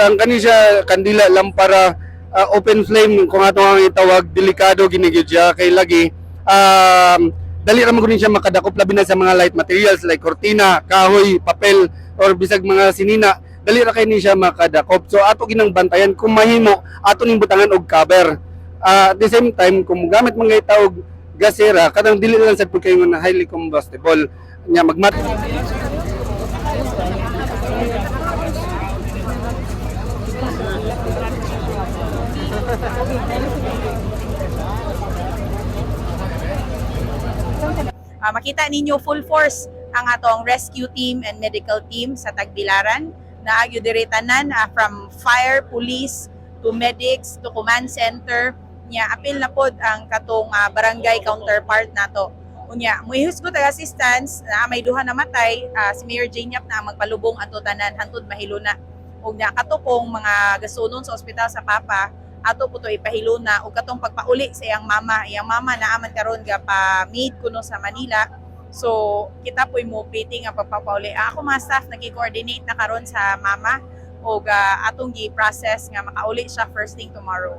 Ang kani siya kandila lampara open flame kung ato ang itawag delikado ginigid siya kay lagi dali ra man gud siya makadakop labi na sa mga light materials like kortina, kahoy, papel or bisag mga sinina dali ra kay ni siya makadakop. So ato ginang bantayan kung mahimo ato ning butangan og cover. At the same time kung gamit man gay tawag gasera kadang dili lang sad pud kayo na highly combustible nya magmat. Makita ninyo full force ang atong rescue team and medical team sa Tagbilaran na agyo diri tanan from fire, police to medics to command center nya apil na pod ang katong barangay counterpart nato. Unya, muhusgot ang assistance na may duha namatay si Mayor Jane Yap na ang magpalubong ato tanan hantud mahiluna. Ug nya kato kong mga gasunon sa ospital sa Papa ato po to ipahiluna ug katong pagpauli sa iyang mama naaman karon ga pa meet kuno sa Manila. So kita po mo plating ang pagpapauli. Ako mga staff nagi-coordinate na karon sa mama ug atong gi-process nga makauli siya first thing tomorrow.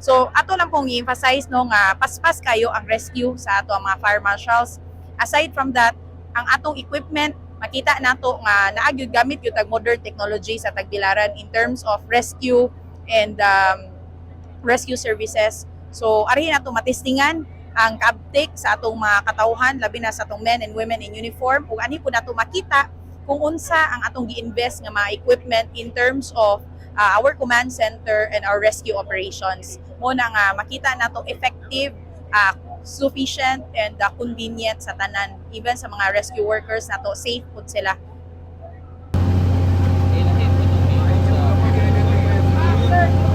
So ato lang pong i-emphasize no nga paspas kayo ang rescue sa ato ang mga fire marshals. Aside from that, ang atong equipment makita nato nga naagyud gamit yung modern technology sa Tagbilaran in terms of rescue and rescue services. So arihin nato matistingan ang uptake sa atong mga katawhan labi na sa atong men and women in uniform ug ani po nato makita kung unsa ang atong gi-invest nga mga equipment in terms of our command center and our rescue operations. Muna nga makita nato effective, sufficient and convenient sa tanan, even sa mga rescue workers nato safe pud sila. Sir,